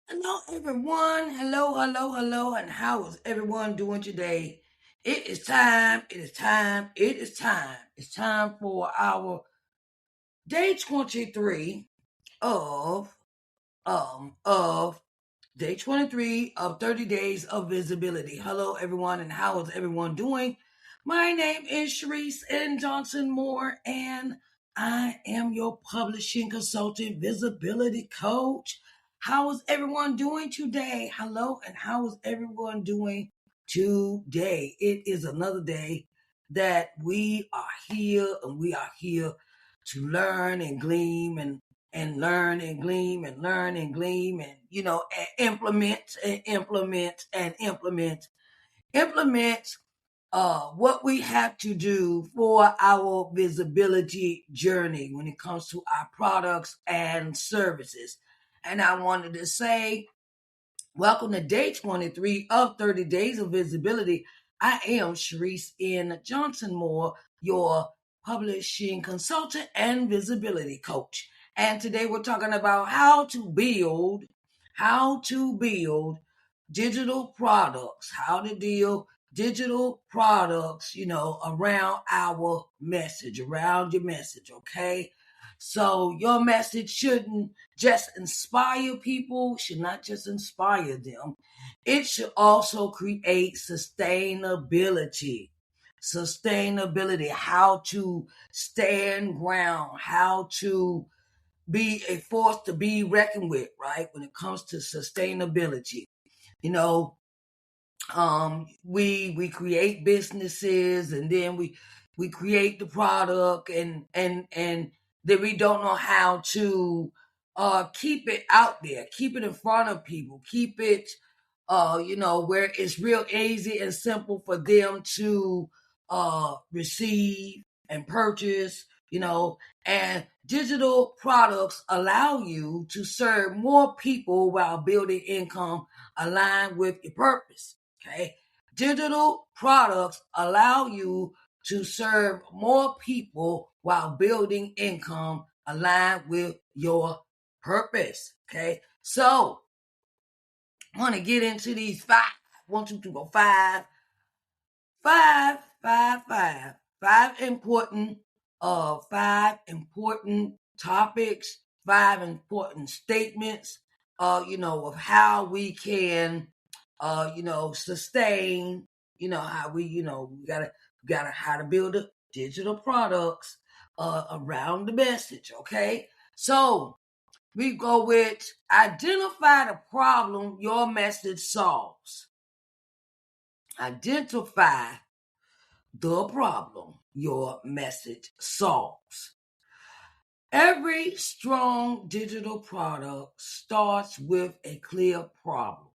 Hello, everyone. Hello, and how is everyone doing today? It is time. It's time for our day 23 of of day 23 of 30 days of visibility. Hello, everyone, and how is everyone doing? My name is Sharise and Johnson Moore, and I am your publishing consultant, visibility coach. How is everyone doing today? Hello, and how is everyone doing today? It is another day that we are here, and we are here to learn and glean and learn and glean and learn and glean and and implement what we have to do for our visibility journey when it comes to our products and services. And I wanted to say welcome to day 23 of 30 Days of Visibility. I am Sharise N. Johnson Moore, your publishing consultant and visibility coach. And today we're talking about how to build digital products, how to deal digital products, around our message, around your message, okay? So your message shouldn't just inspire people, should not just inspire them. It should also create sustainability. Sustainability, how to stand ground, how to be a force to be reckoned with, right? When it comes to sustainability. You know, we create businesses, and then we create the product, and then we don't know how to keep it out there, keep it in front of people, keep it where it's real easy and simple for them to receive and purchase, and digital products allow you to serve more people while building income aligned with your purpose. Okay. Digital products allow you to serve more people while building income aligned with your purpose. Okay. So I want to get into these five. 1, 2, 3, 4, 5. Five important topics, five important statements, of how we can sustain, how we gotta how to build a digital products around the message, okay? So we go with identify the problem your message solves. Identify the problem your message solves. Every strong digital product starts with a clear problem.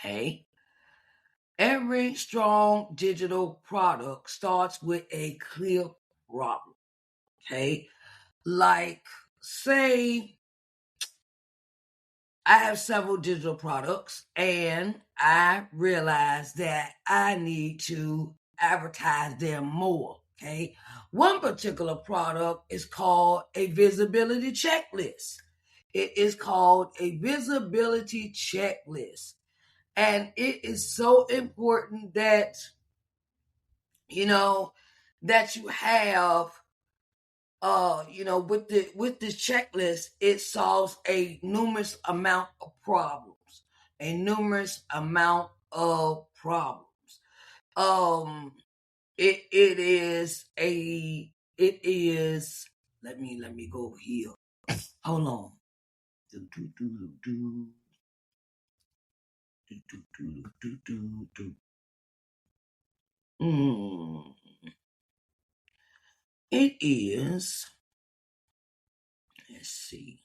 Hey, every strong digital product starts with a clear problem. Okay, like say I have several digital products, and I realize that I need to advertise them more. Okay. One particular product is called a visibility checklist. It is called a visibility checklist. And it is so important that, that you have with this checklist, it solves a numerous amount of problems. A numerous amount of problems. Um, it is. Let me go over here. Hold on. Do, do, do, do, do, do, do, do, do, do. Mm. It is. Let's see.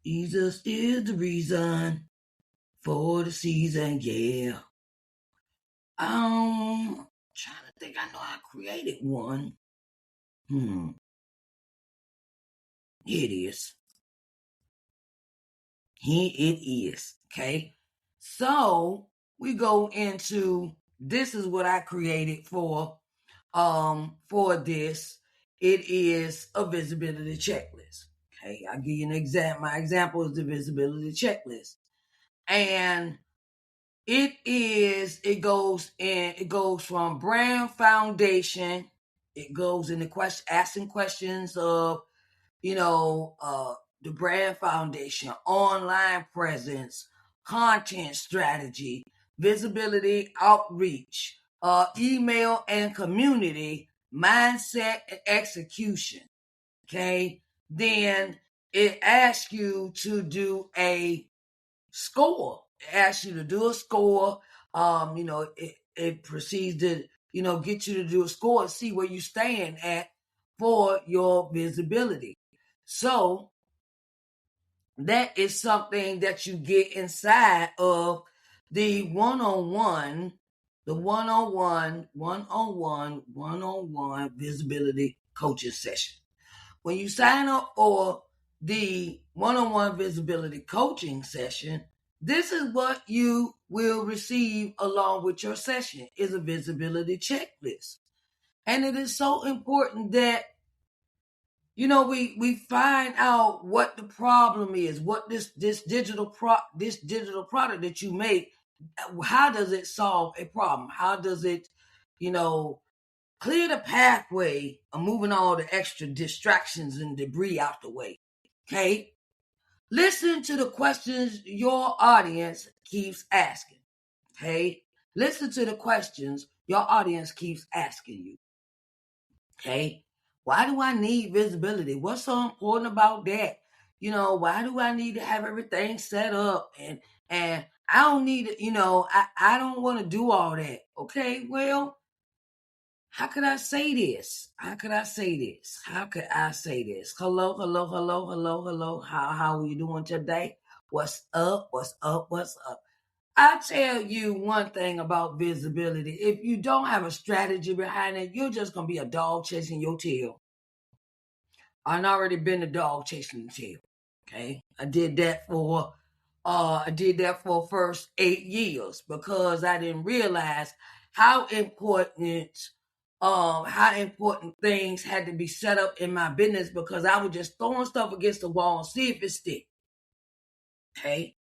Jesus is the reason for the season, yeah. Trying to think. I know I created one. Here it is. Here it is. Okay. So we go into this is what I created for this. It is a visibility checklist. Hey, I'll give you an example. My example is the visibility checklist. And it goes from brand foundation. It goes into asking questions of, the brand foundation, online presence, content strategy, visibility, outreach, email and community, mindset and execution. Okay. Then it asks you to do a score. It asks you to do a score. It proceeds to, get you to do a score and see where you stand at for your visibility. So that is something that you get inside of the one-on-one visibility coaching session. When you sign up for the one-on-one visibility coaching session, this is what you will receive along with your session is a visibility checklist. And it is so important that we find out what the problem is, what this digital product that you make, how does it solve a problem? How does it, clear the pathway of moving all the extra distractions and debris out the way? Okay? Listen to the questions your audience keeps asking. Okay? Listen to the questions your audience keeps asking you. Okay? Why do I need visibility? What's so important about that? Why do I need to have everything set up? And I don't need it, I don't want to do all that. Okay, well, how could I say this? How could I say this? How could I say this? Hello, hello, hello, hello, hello. How are you doing today? What's up? What's up? What's up? I tell you one thing about visibility. If you don't have a strategy behind it, you're just going to be a dog chasing your tail. I've already been a dog chasing the tail. Okay. I did that for first 8 years because I didn't realize how important things had to be set up in my business because I was just throwing stuff against the wall and see if it stick. Okay.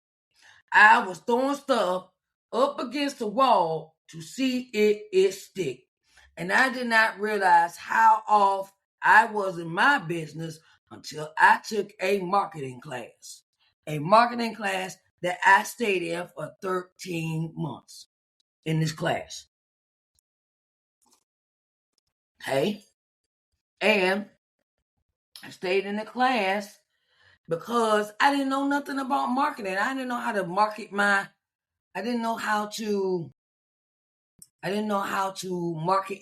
I was throwing stuff up against the wall to see if it stick. And I did not realize how off I was in my business until I took a marketing class. A marketing class that I stayed in for 13 months in this class. Okay? And I stayed in the class because I didn't know nothing about marketing. I didn't know how to market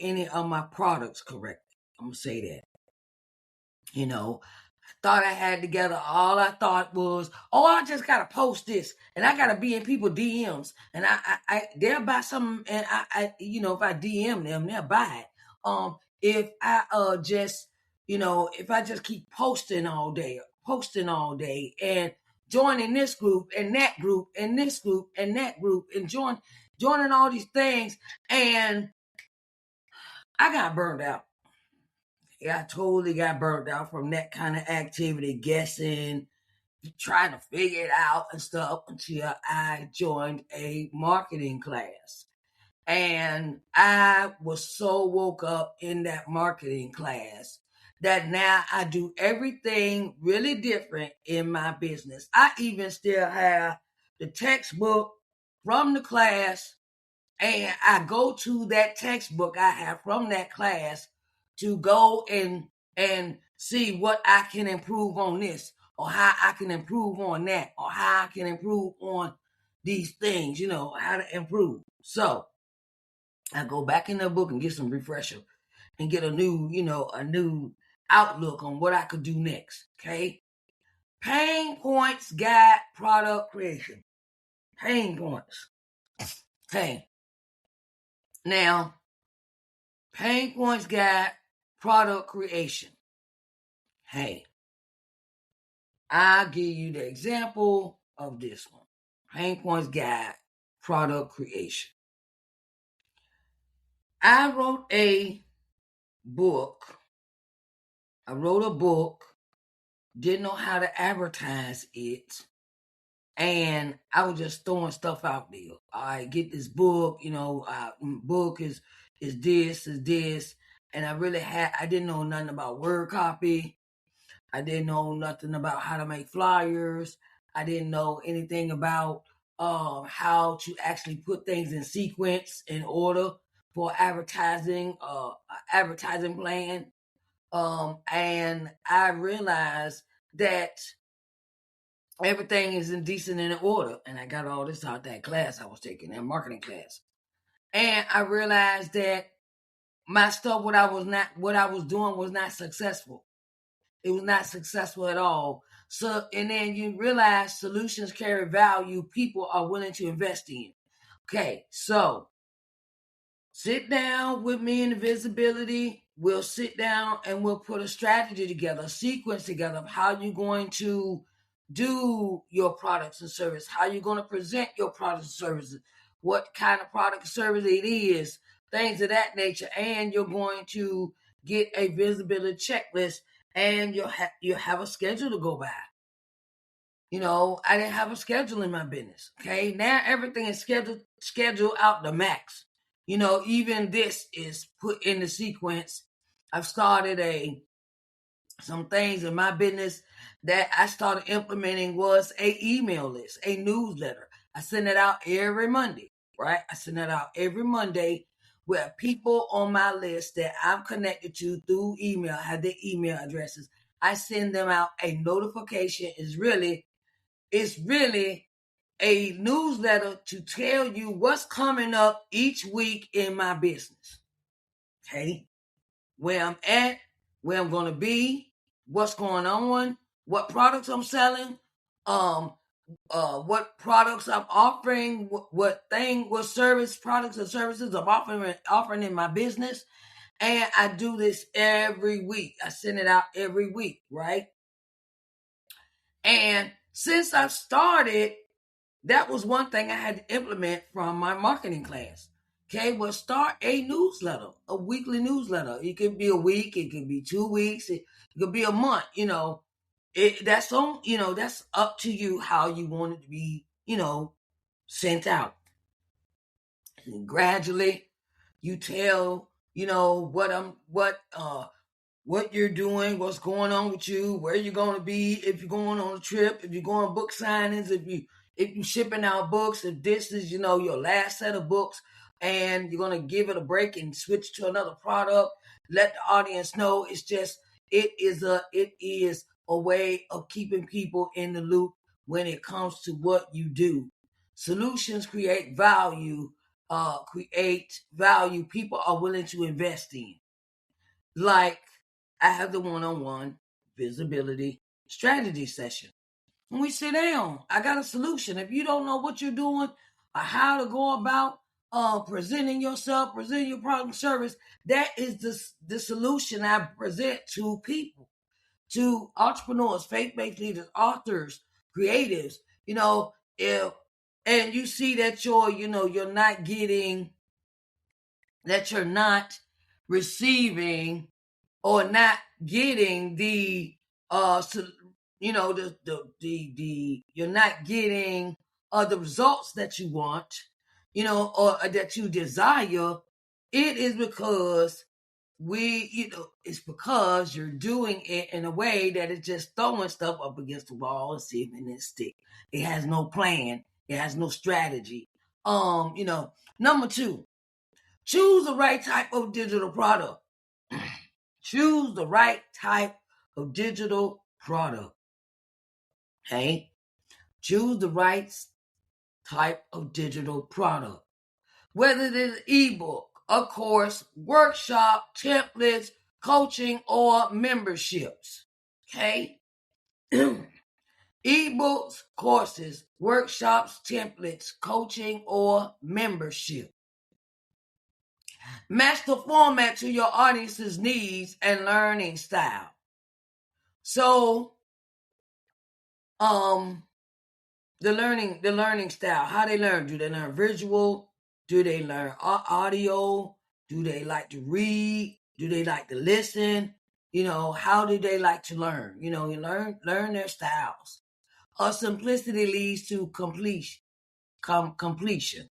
any of my products correctly. I'm going to say that. I thought I had together. All I thought was, I just got to post this and I got to be in people's DMs and they'll buy something and if I DM them, they'll buy it. If I if I just keep posting all day and joining this group and that group and this group and that group and joining all these things, and I got burned out. I totally got burned out from that kind of activity, guessing, trying to figure it out and stuff until I joined a marketing class. And I was so woke up in that marketing class that now I do everything really different in my business. I even still have the textbook from the class, and I go to that textbook I have from that class to go and see what I can improve on this, or how I can improve on that, or how I can improve on these things, how to improve. So I go back in the book and get some refresher and get a new outlook on what I could do next. Okay. Pain points guide product creation. Pain points. Okay. Now, pain points guide product creation. Hey, I'll give you the example of this one. Pain points guide product creation. I wrote a book didn't know how to advertise it, and I was just throwing stuff out there. I get this book, book is this, and I didn't know nothing about word copy. I didn't know nothing about how to make flyers. I didn't know anything about how to actually put things in sequence in order for advertising plan. And I realized that everything is in decent in order. And I got all this out that class I was taking, that marketing class. And I realized that my stuff, what I was doing was not successful. It was not successful at all. So, and then you realize solutions carry value people are willing to invest in. Okay, so sit down with me in the visibility. We'll sit down and we'll put a strategy together, a sequence together of how you're going to do your products and service, how you're going to present your products and services, what kind of product or service it is, things of that nature. And you're going to get a visibility checklist, and you'll have a schedule to go by. I didn't have a schedule in my business. Okay. Now everything is scheduled out the max. Even this is put in the sequence. I've started some things in my business that I started implementing was a email list, a newsletter. I send it out every Monday, right? I send it out every Monday where people on my list that I'm connected to through email have their email addresses. I send them out a notification. It's really a newsletter to tell you what's coming up each week in my business. Okay? Where I'm at, where I'm going to be, what's going on, what products I'm selling, what products I'm offering, what service products or services I'm offering in my business. And I do this every week. I send it out every week, right? And since I've started, that was one thing I had to implement from my marketing class. Okay, well, start a newsletter, a weekly newsletter. It could be a week, it could be 2 weeks, it could be a month. That's up to you how you want it to be, sent out. And gradually, you tell, what you're doing, what's going on with you, where you're going to be, if you're going on a trip, if you're going book signings, if you're shipping out books, if this is, your last set of books and you're going to give it a break and switch to another product, let the audience know. It is a way of keeping people in the loop when it comes to what you do. Solutions create value people are willing to invest in. Like, I have the one-on-one visibility strategy session. When we sit down, I got a solution. If you don't know what you're doing or how to go about presenting yourself, presenting your product and service, that is the solution I present to people, to entrepreneurs, faith-based leaders, authors, creatives. And you see that you're not getting, that you're not receiving or not getting the you're not getting the results that you want, or that you desire. It is because it's because you're doing it in a way that is just throwing stuff up against the wall and see if it stick. It has no plan. It has no strategy. Number 2, choose the right type of digital product. Choose the right type of digital product. Okay? Choose the right type of digital product. Whether it is an ebook, a course, workshop, templates, coaching, or memberships. Okay? Ebooks, courses, workshops, templates, coaching, or membership. Match the format to your audience's needs and learning style. So, the learning style, how they learn. Do they learn visual? Do they learn audio? Do they like to read? Do they like to listen? How do they like to learn? You learn their styles. Simplicity leads to completion. Completion.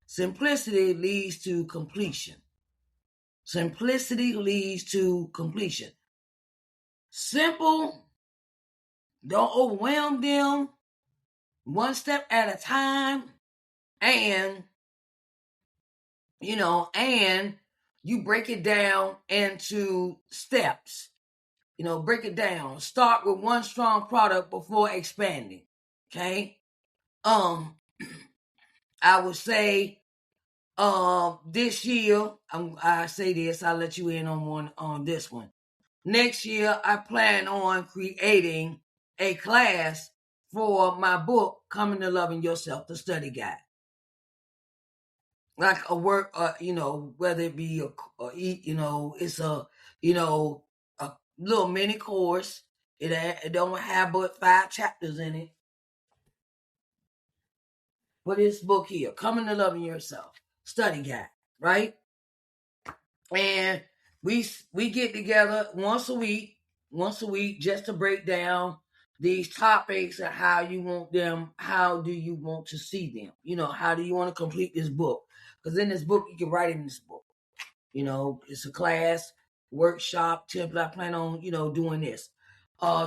Simplicity leads to completion. Simplicity leads to completion. Simple. Don't overwhelm them. One step at a time. And, and you break it down into steps. Break it down. Start with one strong product before expanding. Okay. I would say, this year, I say this, I'll let you in on this one. Next year, I plan on creating a class for my book, Coming to Loving Yourself, the study guide. Like a work, whether it be it's a little mini course. It don't have but 5 chapters in it. For this book here, Coming to Loving Yourself, study guide, right? And we get together once a week, just to break down these topics and how you want them, how do you want to see them? How do you want to complete this book? Because in this book, you can write in this book. It's a class, workshop, template. I plan on, doing this.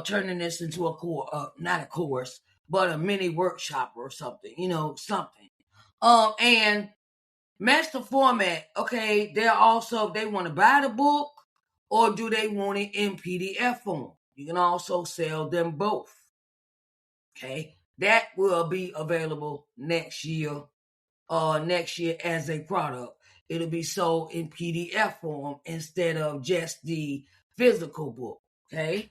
Turning this into a course, not a course, but a mini workshop or something, something. And match the format. Okay, they're also, if they want to buy the book or do they want it in PDF form. You can also sell them both. Okay, that will be available next year as a product. It'll be sold in PDF form instead of just the physical book. Okay.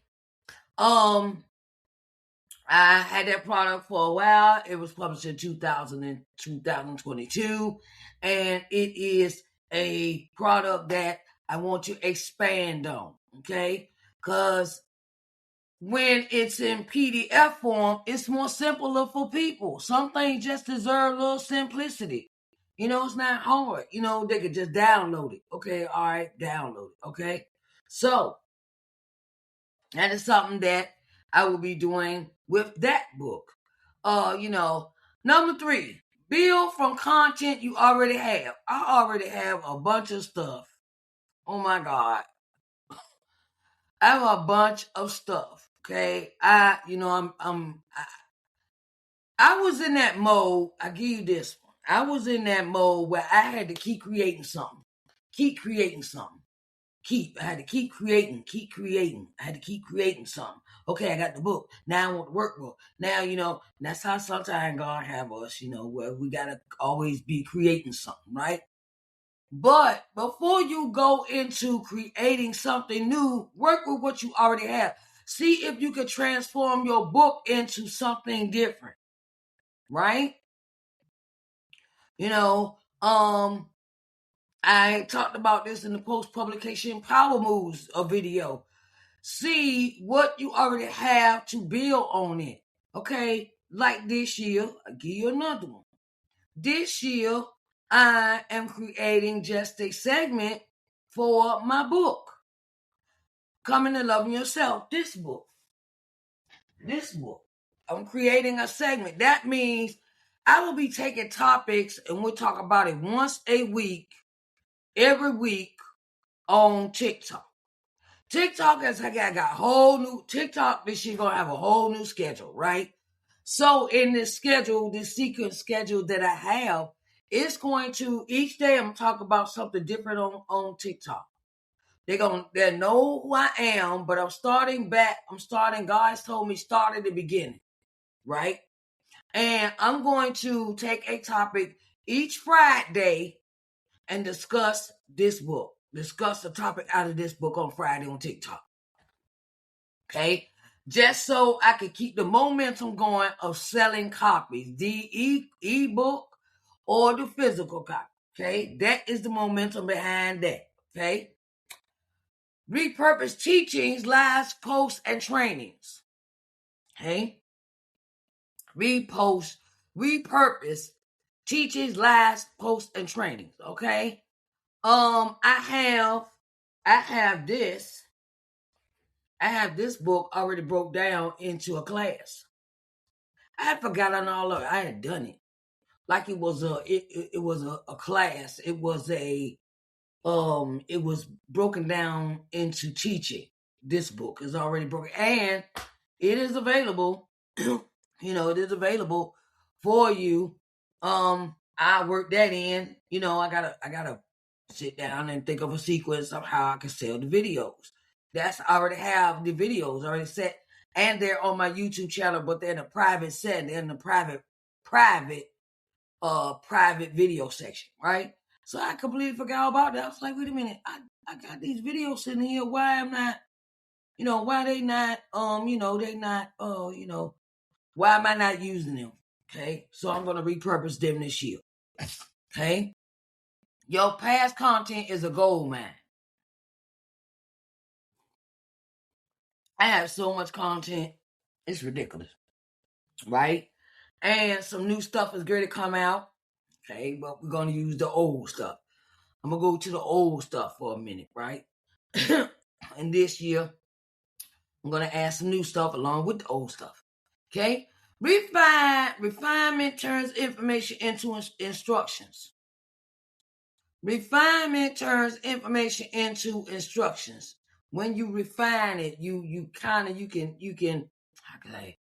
I had that product for a while. It was published in 2022. And it is a product that I want to expand on. Okay. Because when it's in PDF form, it's more simpler for people. Some things just deserve a little simplicity. It's not hard. They could just download it. Okay, all right, download it. Okay. So that is something that I will be doing with that book. Number 3, build from content you already have. I already have a bunch of stuff. Oh my God. I have a bunch of stuff. Okay. I was in that mode. I give you this one. I was in that mode where I had to keep creating something. I had to keep creating. I had to keep creating something. Okay, I got the book. Now I want the workbook. Now, that's how sometimes God have us, where we got to always be creating something, right? But before you go into creating something new, work with what you already have. See if you can transform your book into something different, right? I talked about this in the post-publication power moves video. See what you already have to build on it. Okay, like this year, I'll give you another one. This year, I am creating just a segment for my book, Coming to Loving Yourself. This book. I'm creating a segment. That means I will be taking topics and we'll talk about it once a week, every week on TikTok. TikTok is I got a whole new TikTok. This year gonna have a whole new schedule, right? So in this schedule, this sequence schedule that I have, it's going to each day I'm talking about something different on TikTok. They know who I am, but I'm starting back. God's told me start at the beginning, right? And I'm going to take a topic each Friday and discuss this book. Discuss the topic out of this book on Friday on TikTok. Okay? Just so I could keep the momentum going of selling copies, the e-book or the physical copy. Okay? That is the momentum behind that. Okay? Repurpose teachings, lives, posts, and trainings. Okay? Repurpose teachings, lives, posts, and trainings. Okay? I have this. I have this book already broke down into a class. I had forgotten all of it. I had done it like it was a class. It was broken down into teaching. This book is already broken, and it is available. It is available for you. I work that in. I gotta sit down and think of a sequence of how I can sell the videos. I already have the videos already set, and they're on my YouTube channel, but they're in a private setting. They're in the private video section, right? So I completely forgot about that. I was like, wait a minute, I got these videos sitting here. Why I'm not, why they not, why am I not using them? Okay, so I'm gonna repurpose them this year. Okay, your past content is a gold mine. I have so much content, it's ridiculous, right? And some new stuff is going to come out. Okay, but we're gonna use the old stuff. I'm gonna go to the old stuff for a minute, right? And this year, I'm gonna add some new stuff along with the old stuff. Okay? Refinement turns information into instructions. Refinement turns information into instructions. When you refine it, you can how can I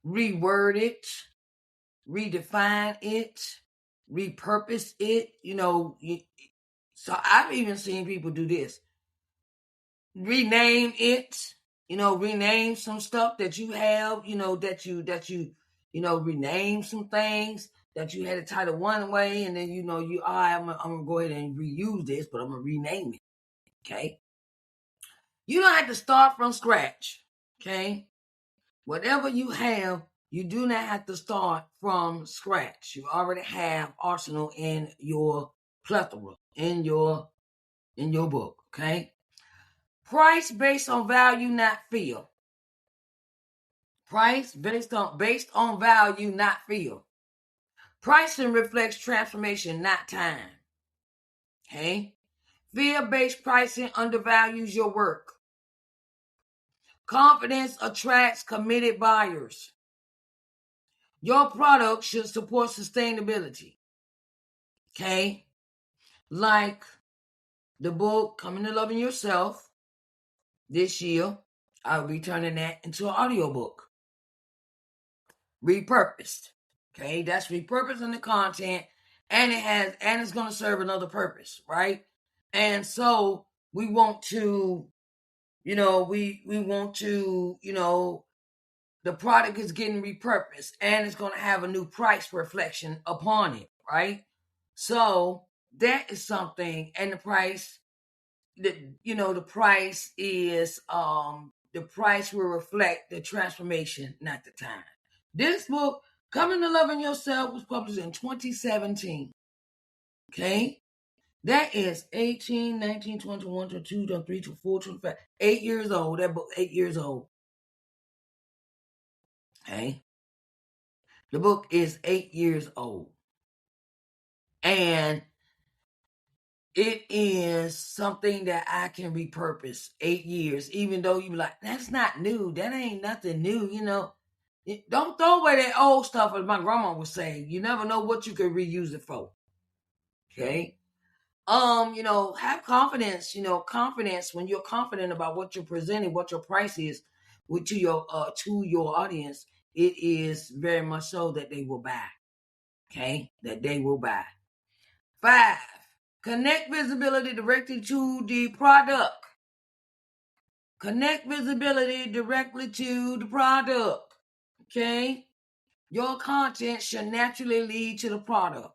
reword it, redefine it, repurpose it. So I've even seen people do this. Rename it, rename some stuff that you have, rename some things that you had a title one way, and then I'm gonna go ahead and reuse this, but I'm gonna rename it. Okay. You don't have to start from scratch. Okay. Whatever you have, you do not have to start from scratch. You already have arsenal in your plethora, in your book. Okay. Price based on value, not feel. Price based on value, not feel. Pricing reflects transformation, not time. Okay? Fear-based pricing undervalues your work. Confidence attracts committed buyers. Your product should support sustainability. Okay? Like the book, Coming to Loving Yourself, this year, I'll be turning that into an audiobook. Repurposed. Okay, that's repurposing the content, and it's going to serve another purpose, right? And so we want to, we want to, the product is getting repurposed, and it's going to have a new price reflection upon it, right? So that is something, and the price will reflect the transformation, not the time. This book, Coming to Loving Yourself, was published in 2017. Okay? That is 18, 19, 21, 22, 23, 24, 25. 8 years old. That book, 8 years old. Okay? The book is 8 years old. And it is something that I can repurpose 8 years, even though you be like, that's not new. That ain't nothing new, Don't throw away that old stuff, as my grandma would say. You never know what you could reuse it for. Okay? Have confidence, confidence when you're confident about what you're presenting, what your price is to your audience, it is very much so that they will buy. Okay? That they will buy. 5, connect visibility directly to the product. Connect visibility directly to the product. Okay? Your content should naturally lead to the product.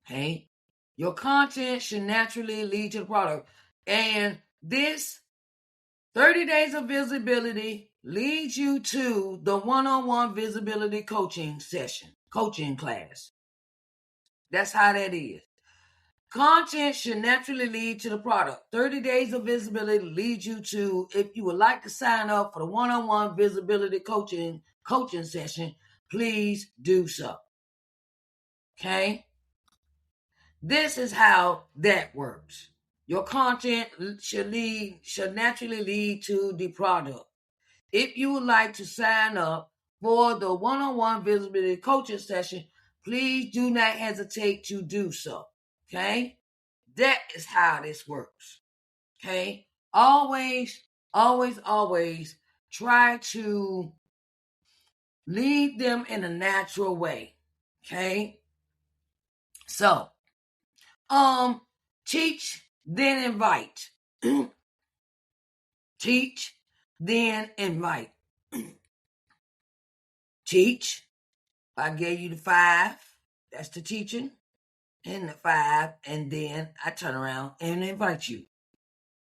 Okay? Your content should naturally lead to the product. And this 30 days of visibility leads you to the one-on-one visibility coaching class. That's how that is. Content should naturally lead to the product. 30 days of visibility leads you to, if you would like to sign up for the one-on-one visibility coaching session, please do so. Okay? This is how that works. Your content should naturally lead to the product. If you would like to sign up for the one-on-one visibility coaching session, please do not hesitate to do so. Okay? That is how this works. Okay? Always, always, always try to lead them in a natural way. Okay? So, teach, then invite. Teach, then invite. Teach. I gave you the 5. That's the teaching. And the 5. And then I turn around and invite you.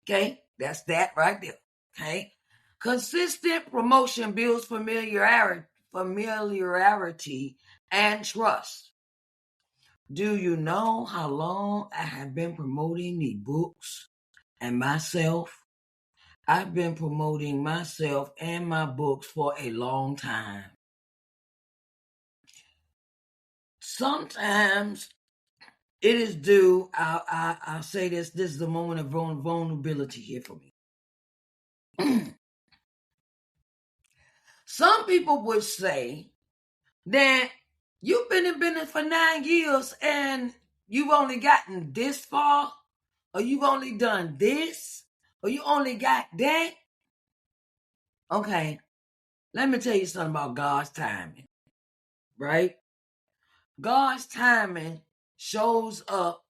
Okay? That's that right there. Okay? Consistent promotion builds familiarity and trust. Do you know how long I have been promoting the books and myself? I've been promoting myself and my books for a long time. Sometimes it is due, I'll say this is the moment of vulnerability here for me. Some people would say that you've been in business for 9 years and you've only gotten this far, or you've only done this, or you only got that. Okay, let me tell you something about God's timing, right? God's timing shows up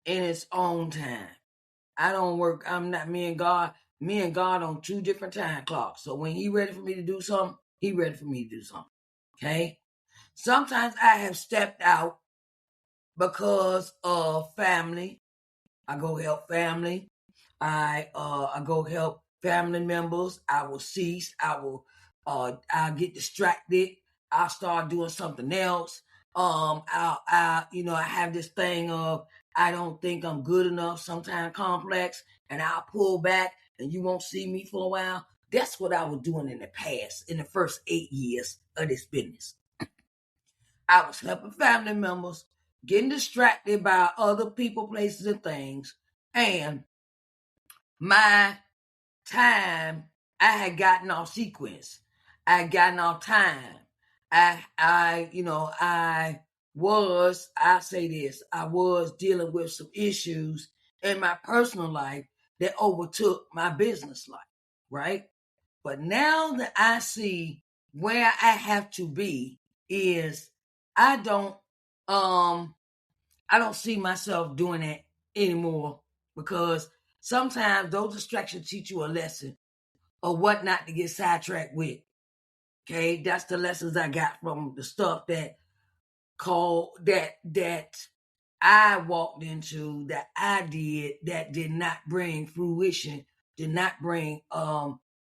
in its own time. Me and God on 2 different time clocks. So when he ready for me to do something, he ready for me to do something. Okay? Sometimes I have stepped out because of family. I go help family. I go help family members. I will cease. I'll get distracted. I'll start doing something else. I have this thing of I don't think I'm good enough, sometimes complex, and I'll pull back and you won't see me for a while. That's what I was doing in the past, in the first 8 years of this business. I was helping family members, getting distracted by other people, places, and things, and my time, I had gotten off sequence. I had gotten off time. I was dealing with some issues in my personal life that overtook my business life, right? But now that I see where I have to be is I don't see myself doing that anymore, because sometimes those distractions teach you a lesson of what not to get sidetracked with. Okay, that's the lessons I got from the stuff that I walked into, that I did not bring fruition, did not bring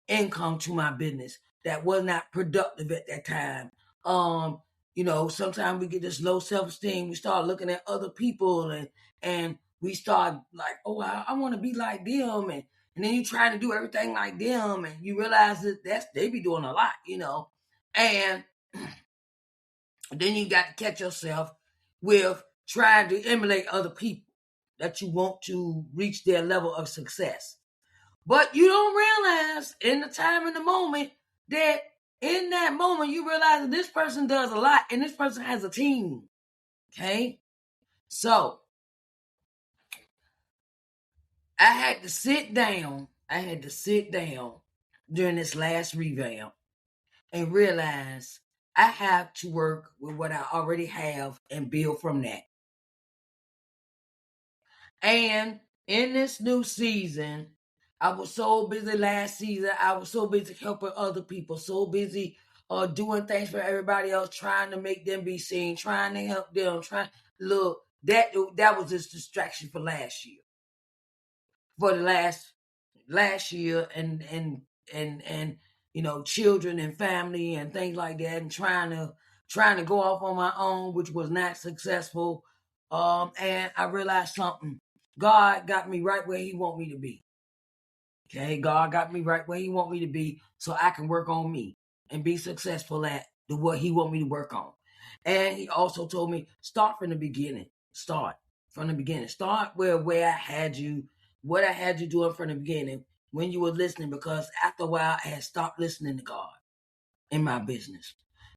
income to my business, that was not productive at that time. Sometimes we get this low self-esteem. We start looking at other people and we start like, oh, I want to be like them, and then you trying to do everything like them, and you realize that they be doing a lot, and then you got to catch yourself with trying to emulate other people that you want to reach their level of success. But you don't realize in the time, in the moment, that in that moment you realize that this person does a lot and this person has a team. Okay? So I had to sit down during this last revamp and realize I have to work with what I already have and build from that. And in this new season, I was so busy last season. I was so busy helping other people, so busy doing things for everybody else, trying to make them be seen, trying to help them, that was this distraction for last year. For the last year, and children and family and things like that, and trying to go off on my own, which was not successful. And I realized something. God got me right where he want me to be. Okay, God got me right where he want me to be, so I can work on me and be successful at what he want me to work on. And he also told me, start from the beginning. Start from the beginning. Start where I had you what I had you doing from the beginning when you were listening, because after a while I had stopped listening to God in my business.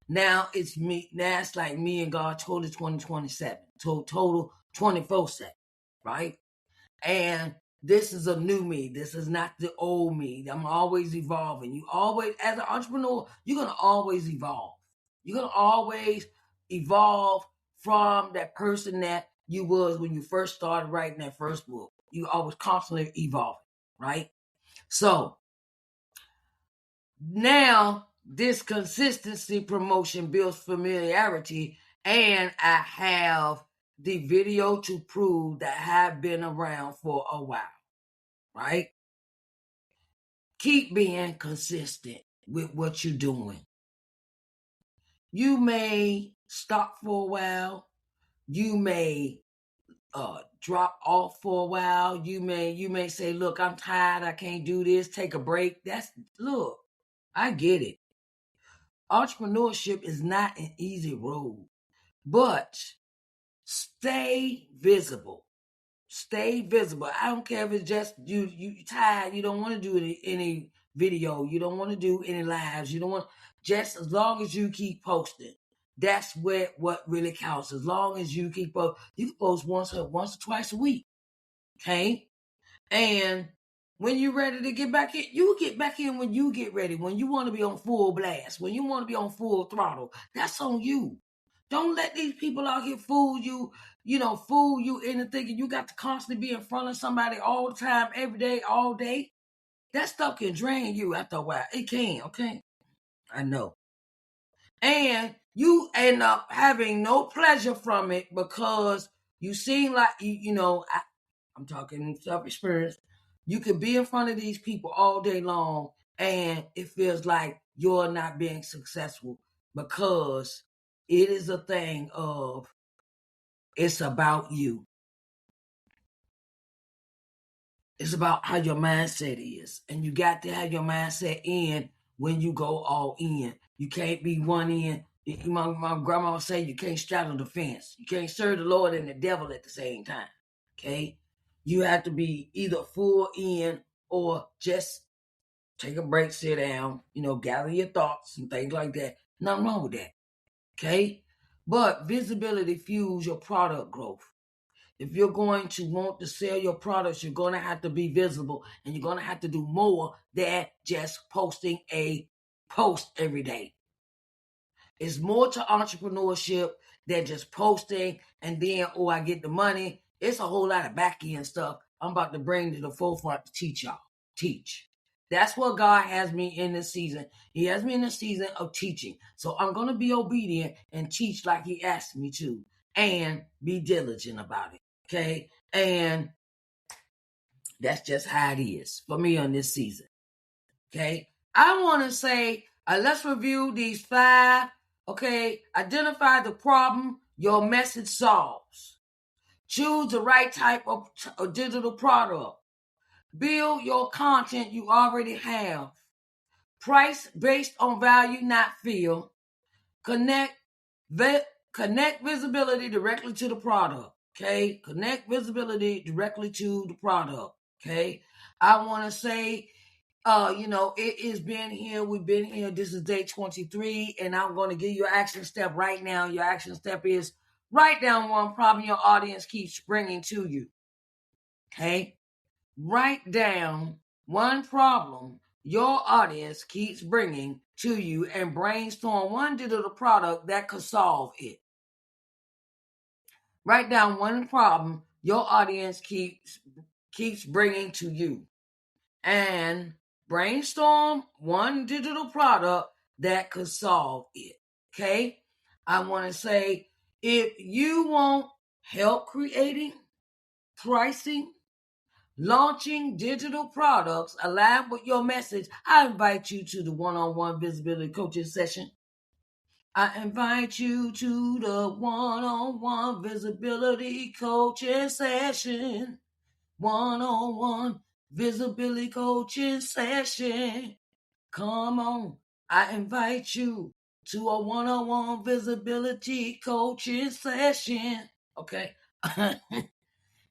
Now it's me. Now it's like me and God total 2027, total 24/7, right? And this is a new me. This is not the old me. I'm always evolving. You always, as an entrepreneur, you're gonna always evolve. You're gonna always evolve from that person that you was when you first started writing that first book. You always constantly evolving, right? So now this consistency promotion builds familiarity, and I have the video to prove that I have been around for a while, right? Keep being consistent with what you're doing. You may stop for a while. You may drop off for a while. You may say, look, I'm tired. I can't do this. Take a break. Look, I get it. Entrepreneurship is not an easy road, but stay visible. Stay visible. I don't care if it's just you tired, you don't want to do any video, you don't want to do any lives, you don't want, just as long as you keep posting. That's what really counts. As long as you keep you can post once or twice a week. Okay? And when you're ready to get back in, you get back in when you get ready, when you want to be on full blast, when you want to be on full throttle. That's on you. Don't let these people out here fool you into thinking you got to constantly be in front of somebody all the time, every day, all day. That stuff can drain you after a while. It can, okay? I know. And you end up having no pleasure from it because you seem like, I'm talking self-experience. You could be in front of these people all day long and it feels like you're not being successful because it is a thing of, it's about you. It's about how your mindset is. And you got to have your mindset in when you go all in. You can't be one in. My grandma would say you can't straddle the fence. You can't serve the Lord and the devil at the same time. Okay? You have to be either full in or just take a break, sit down, gather your thoughts and things like that. Nothing wrong with that. Okay? But visibility fuels your product growth. If you're going to want to sell your products, you're going to have to be visible, and you're going to have to do more than just posting a post every day. It's more to entrepreneurship than just posting and then, I get the money. It's a whole lot of back end stuff I'm about to bring to the forefront to teach y'all. Teach. That's what God has me in this season. He has me in the season of teaching. So I'm going to be obedient and teach like he asked me to, and be diligent about it. Okay? And that's just how it is for me on this season. Okay? I want to say, let's review these 5. Okay? Identify the problem your message solves. Choose the right type of digital product. Build your content you already have. Price based on value, not feel. Connect visibility directly to the product. Okay? Connect visibility directly to the product. Okay? I want to say, it has been here. We've been here. This is day 23, and I'm going to give you an action step right now. Your action step is write down one problem your audience keeps bringing to you. Okay? Write down one problem your audience keeps bringing to you and brainstorm one digital product that could solve it. Write down one problem your audience keeps bringing to you and brainstorm one digital product that could solve it. Okay? I want to say, if you want help creating, pricing, launching digital products aligned with your message, I invite you to the one-on-one visibility coaching session. I invite you to the one-on-one visibility coaching session. One-on-one visibility coaching session. Come on. I invite you to a one-on-one visibility coaching session. Okay.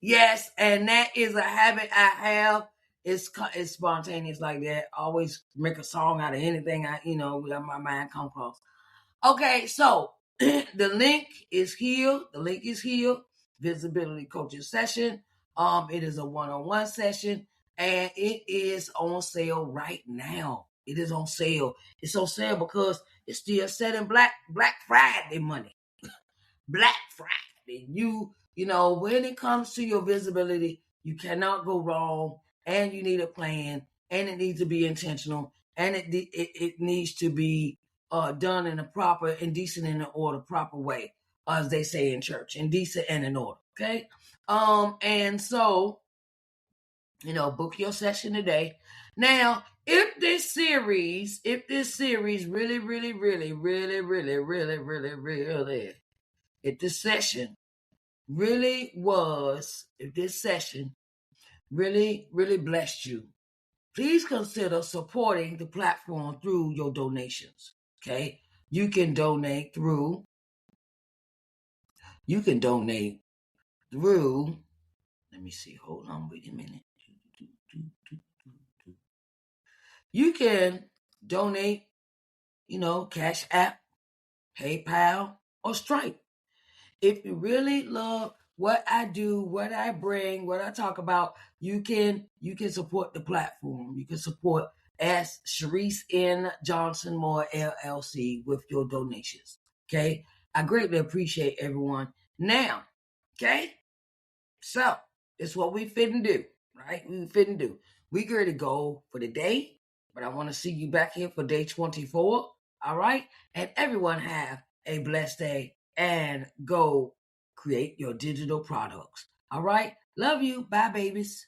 Yes, and that is a habit I have. It's spontaneous like that. I always make a song out of anything let my mind come across. Okay, so the link is here. The link is here. Visibility coaching session. It is a one-on-one session, and it is on sale right now. It is on sale. It's on sale because it's still selling Black Friday money. Black Friday. When it comes to your visibility, you cannot go wrong, and you need a plan, and it needs to be intentional, and it needs to be done in a proper and decent and in order, proper way, as they say in church, in decent and in order. Okay, and so book your session today. Now, if this series really, really, really, really, really, really, really, really, if this session really, really blessed you, please consider supporting the platform through your donations. Okay, you can donate through. Let me see. Hold on, wait a minute. You can donate. Cash App, PayPal, or Stripe. If you really love what I do, what I bring, what I talk about, you can support the platform. You can support as Sharise N. Johnson Moore LLC with your donations. Okay, I greatly appreciate everyone. Now, okay, so it's what we fit and do, right? We fit and do. We ready to go for the day, but I want to see you back here for day 24. All right, and everyone have a blessed day and go create your digital products. All right. Love you. Bye, babies.